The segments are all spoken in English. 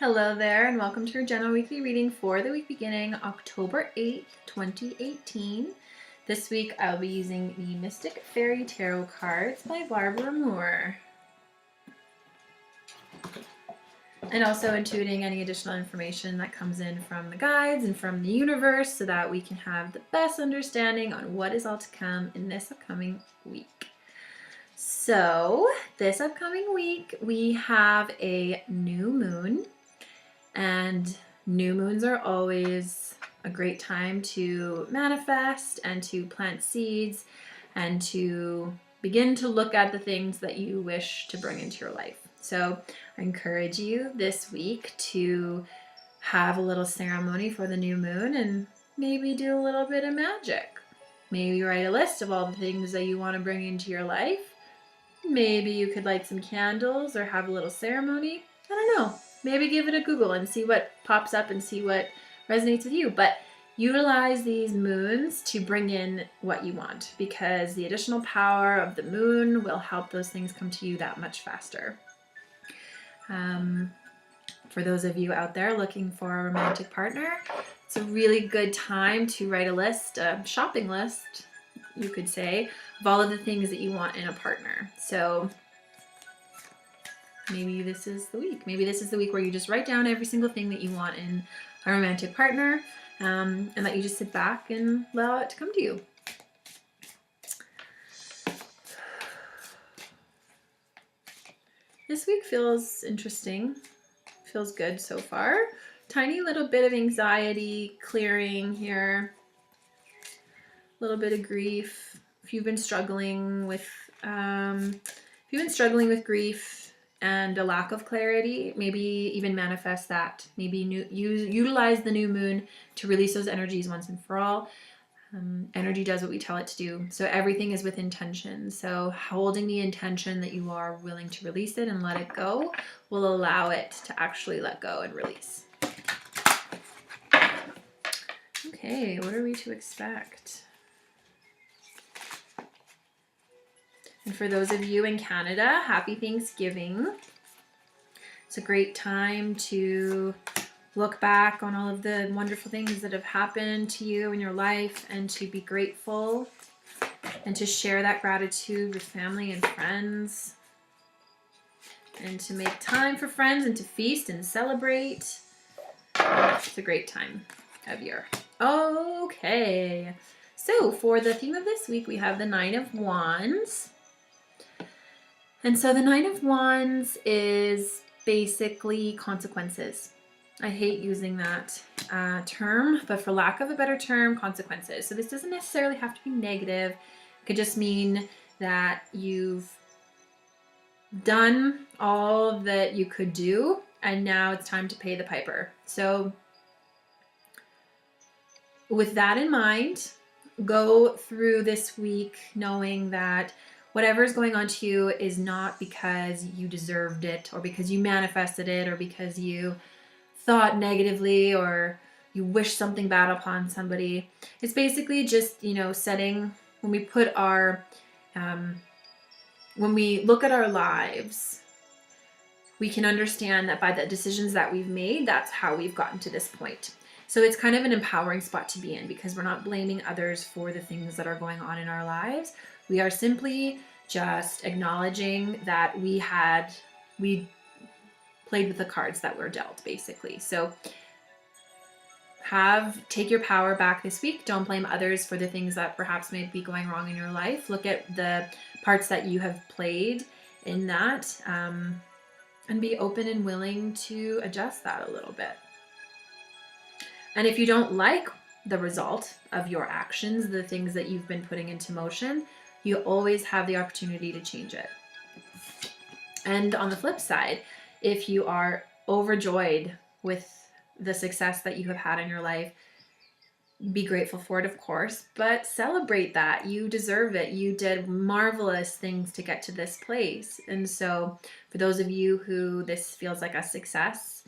Hello there, and welcome to your general weekly reading for the week beginning October 8th, 2018. This week I'll be using the Mystic Fairy Tarot cards by Barbara Moore. And also intuiting any additional information that comes in from the guides and from the universe so that we can have the best understanding on what is all to come in this upcoming week. So, this upcoming week we have a new moon. And new moons are always a great time to manifest and to plant seeds and to begin to look at the things that you wish to bring into your life. So I encourage you this week to have a little ceremony for the new moon and maybe do a little bit of magic. Maybe write a list of all the things that you want to bring into your life. Maybe you could light some candles or have a little ceremony. I don't know. Maybe give it a Google and see what pops up and see what resonates with you. But utilize these moons to bring in what you want, because the additional power of the moon will help those things come to you that much faster. For those of you out there looking for a romantic partner, it's a really good time to write a list, a shopping list, you could say, of all of the things that you want in a partner. So maybe this is the week. Maybe this is the week where you just write down every single thing that you want in a romantic partner, and that you just sit back and allow it to come to you. This week feels interesting. Feels good so far. Tiny little bit of anxiety clearing here. A little bit of grief. If you've been struggling with grief and a lack of clarity, maybe even manifest that. Maybe utilize the new moon to release those energies once and for all. Energy does what we tell it to do. So everything is with intention. So holding the intention that you are willing to release it and let it go will allow it to actually let go and release. Okay, what are we to expect? And for those of you in Canada, happy Thanksgiving. It's a great time to look back on all of the wonderful things that have happened to you in your life and to be grateful and to share that gratitude with family and friends and to make time for friends and to feast and celebrate. It's a great time of year. Okay, so for the theme of this week, we have the Nine of Wands. And so the Nine of Wands is basically consequences. I hate using that term, but for lack of a better term, consequences. So this doesn't necessarily have to be negative. It could just mean that you've done all that you could do, and now it's time to pay the piper. So with that in mind, go through this week knowing that whatever is going on to you is not because you deserved it or because you manifested it or because you thought negatively or you wish something bad upon somebody. It's basically just, setting, when we put our, when we look at our lives, we can understand that by the decisions that we've made, that's how we've gotten to this point. So it's kind of an empowering spot to be in because we're not blaming others for the things that are going on in our lives. We are simply just acknowledging that we played with the cards that were dealt, basically. So take your power back this week. Don't blame others for the things that perhaps may be going wrong in your life. Look at the parts that you have played in that, and be open and willing to adjust that a little bit. And if you don't like the result of your actions, the things that you've been putting into motion, you always have the opportunity to change it. And on the flip side, if you are overjoyed with the success that you have had in your life, be grateful for it, of course, but celebrate that. You deserve it. You did marvelous things to get to this place. And so for those of you who this feels like a success,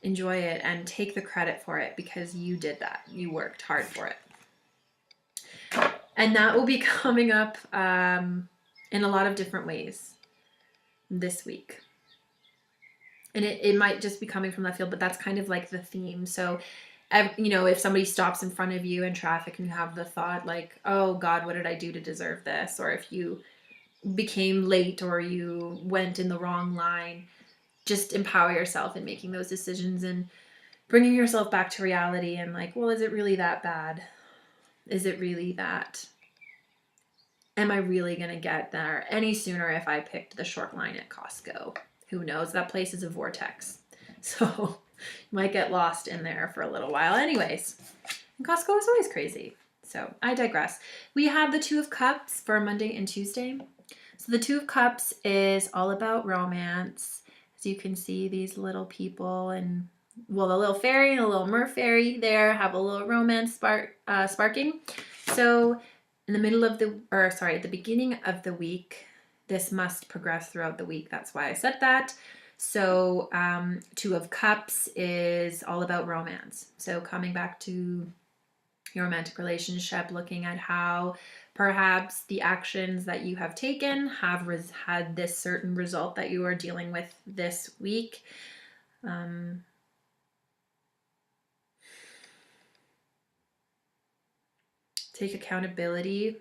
enjoy it and take the credit for it because you did that. You worked hard for it. And that will be coming up in a lot of different ways this week. And it might just be coming from left field, but that's kind of like the theme. So, if somebody stops in front of you in traffic and you have the thought like, oh God, what did I do to deserve this? Or if you became late or you went in the wrong line, just empower yourself in making those decisions and bringing yourself back to reality and like, well, is it really that bad? Is it really that? Am I really going to get there any sooner if I picked the short line at Costco? Who knows? That place is a vortex. So you might get lost in there for a little while. Anyways, and Costco is always crazy. So I digress. We have the Two of Cups for Monday and Tuesday. So the Two of Cups is all about romance. As you can see, these little people and, well, the little fairy and the little mer fairy there have a little romance sparking. So in the middle of at the beginning of the week, this must progress throughout the week. That's why I said that. So Two of Cups is all about romance. So coming back to your romantic relationship, looking at how perhaps the actions that you have taken have had this certain result that you are dealing with this week. Take accountability.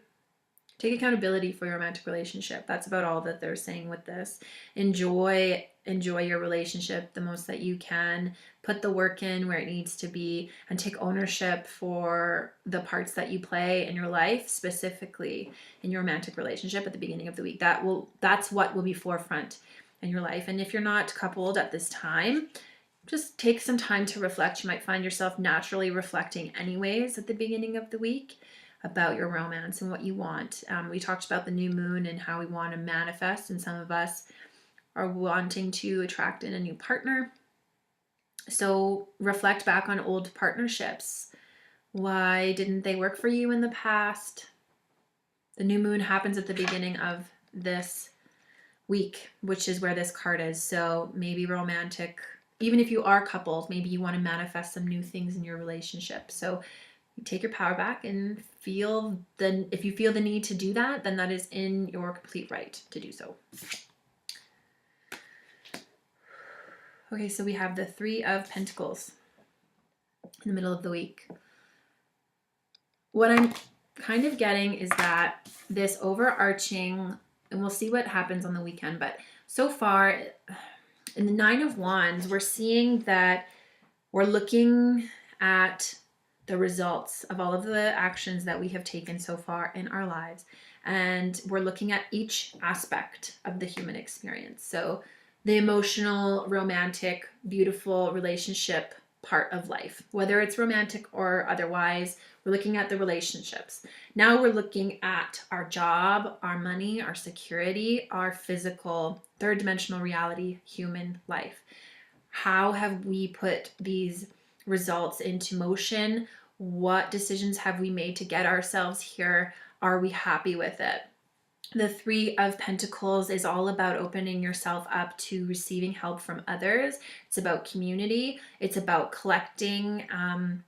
Take accountability for your romantic relationship. That's about all that they're saying with this. Enjoy your relationship the most that you can. Put the work in where it needs to be and take ownership for the parts that you play in your life, specifically in your romantic relationship at the beginning of the week. That's what will be forefront in your life. And if you're not coupled at this time, just take some time to reflect. You might find yourself naturally reflecting anyways at the beginning of the week about your romance and what you want. We talked about the new moon and how we want to manifest, and some of us are wanting to attract in a new partner. So reflect back on old partnerships. Why didn't they work for you in the past? The new moon happens at the beginning of this week, which is where this card is. So maybe romantic, even if you are coupled, maybe you want to manifest some new things in your relationship. So you take your power back and if you feel the need to do that, then that is in your complete right to do so. Okay, so we have the Three of Pentacles in the middle of the week. What I'm kind of getting is that this overarching, and we'll see what happens on the weekend, but so far in the Nine of Wands, we're seeing that we're looking at the results of all of the actions that we have taken so far in our lives. And we're looking at each aspect of the human experience. So the emotional, romantic, beautiful relationship part of life, whether it's romantic or otherwise, we're looking at the relationships. Now we're looking at our job, our money, our security, our physical, third dimensional reality, human life. How have we put these results into motion? What decisions have we made to get ourselves here? Are we happy with it? The Three of Pentacles is all about opening yourself up to receiving help from others. It's about community. It's about collecting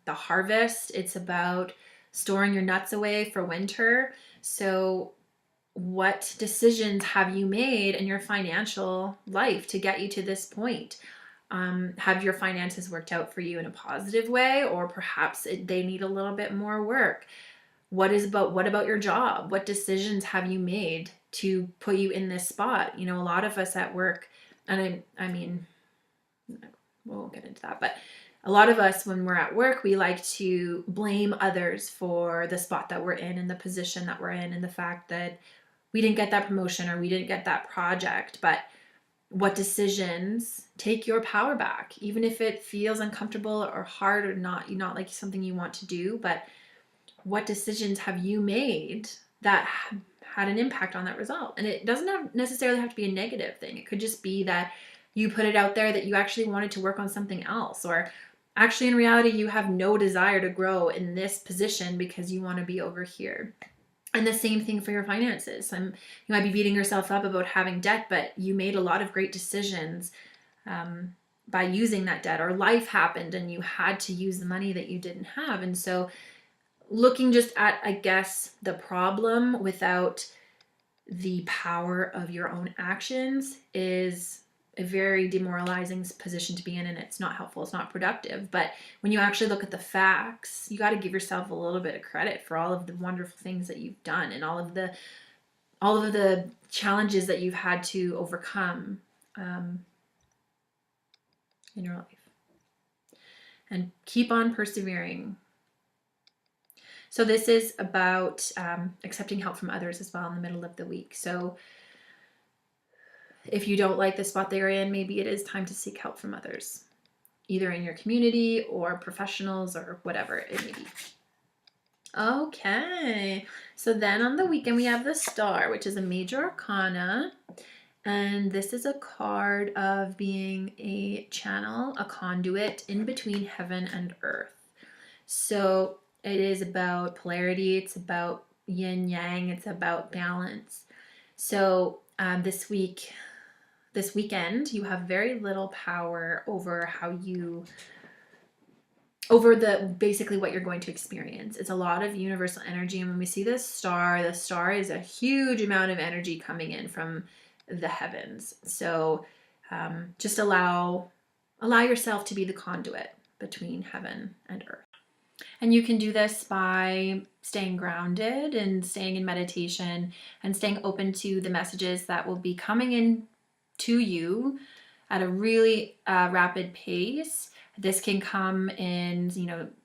the harvest. It's about storing your nuts away for winter. So what decisions have you made in your financial life to get you to this point? Have your finances worked out for you in a positive way, or perhaps they need a little bit more work? What about your job? What decisions have you made to put you in this spot? A lot of us at work, and I mean, we won't get into that, but a lot of us, when we're at work, we like to blame others for the spot that we're in and the position that we're in and the fact that we didn't get that promotion or we didn't get that project. But what decisions take your power back, even if it feels uncomfortable or hard or not like something you want to do, but what decisions have you made that had an impact on that result? And it doesn't necessarily have to be a negative thing. It could just be that you put it out there that you actually wanted to work on something else, or actually in reality you have no desire to grow in this position because you want to be over here. And the same thing for your finances. You might be beating yourself up about having debt, but you made a lot of great decisions by using that debt, or life happened and you had to use the money that you didn't have. And so looking just at, I guess, the problem without the power of your own actions is a very demoralizing position to be in, and it's not helpful, it's not productive. But when you actually look at the facts, you got to give yourself a little bit of credit for all of the wonderful things that you've done and all of the challenges that you've had to overcome in your life, and keep on persevering. So this is about accepting help from others as well in the middle of the week. So if you don't like the spot that you're in, maybe it is time to seek help from others, either in your community or professionals or whatever it may be. Okay, so then on the weekend we have the Star, which is a major arcana. And this is a card of being a channel, a conduit in between heaven and earth. So it is about polarity, it's about yin yang, it's about balance. So this weekend, you have very little power over basically what you're going to experience. It's a lot of universal energy. And when we see the star is a huge amount of energy coming in from the heavens. So just allow yourself to be the conduit between heaven and earth. And you can do this by staying grounded and staying in meditation and staying open to the messages that will be coming in to you at a really rapid pace. This can come in,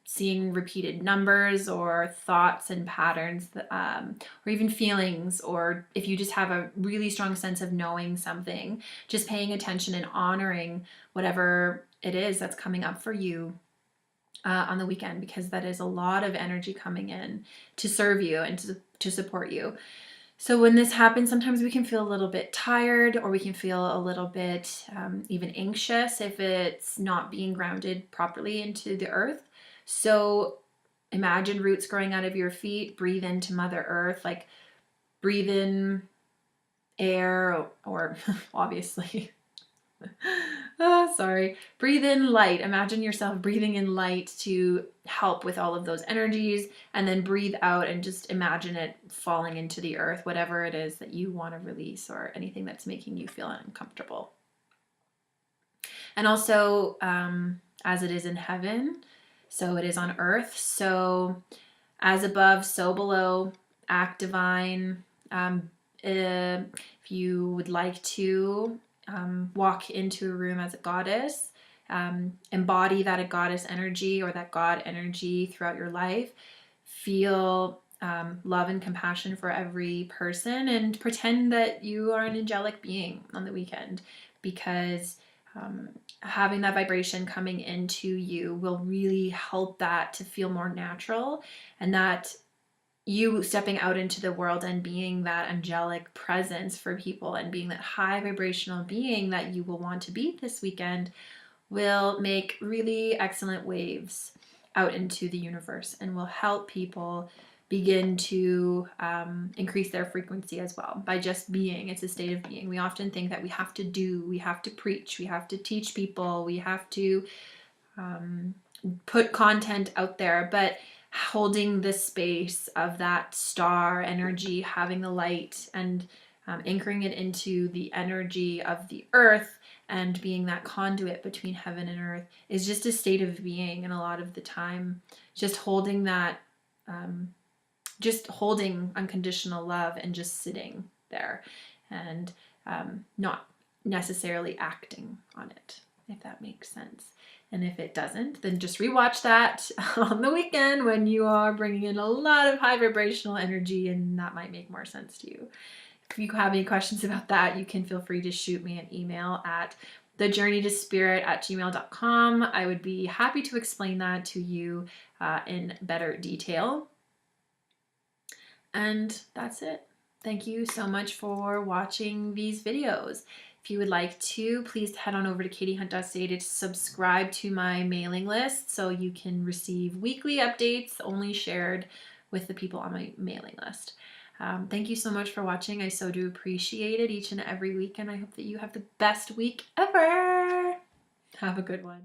seeing repeated numbers or thoughts and patterns, or even feelings, or if you just have a really strong sense of knowing something, just paying attention and honoring whatever it is that's coming up for you on the weekend, because that is a lot of energy coming in to serve you and to support you. So when this happens, sometimes we can feel a little bit tired, or we can feel a little bit even anxious if it's not being grounded properly into the earth. So imagine roots growing out of your feet. Breathe into Mother Earth, like breathe in air, or obviously, breathe in light. Imagine yourself breathing in light to help with all of those energies, and then breathe out and just imagine it falling into the earth, whatever it is that you want to release or anything that's making you feel uncomfortable. And also, as it is in heaven, so it is on earth. So as above, so below, act divine. If you would like to walk into a room as a goddess, embody that goddess energy or that God energy throughout your life. Feel love and compassion for every person, and pretend that you are an angelic being on the weekend, because having that vibration coming into you will really help that to feel more natural, and that you stepping out into the world and being that angelic presence for people and being that high vibrational being that you will want to be this weekend will make really excellent waves out into the universe and will help people begin to increase their frequency as well by just being. It's a state of being. We often think that we have to do, we have to preach, we have to teach people, we have to put content out there, but holding the space of that star energy, having the light, and anchoring it into the energy of the earth and being that conduit between heaven and earth is just a state of being. And a lot of the time, just holding that, just holding unconditional love and just sitting there and not necessarily acting on it, if that makes sense. And if it doesn't, then just rewatch that on the weekend when you are bringing in a lot of high vibrational energy, and that might make more sense to you. If you have any questions about that, you can feel free to shoot me an email at thejourneytospirit@gmail.com. I would be happy to explain that to you in better detail. And that's it. Thank you so much for watching these videos. If you would like to, please head on over to katiehunt.ca to subscribe to my mailing list so you can receive weekly updates only shared with the people on my mailing list. Thank you so much for watching. I so do appreciate it each and every week, and I hope that you have the best week ever. Have a good one.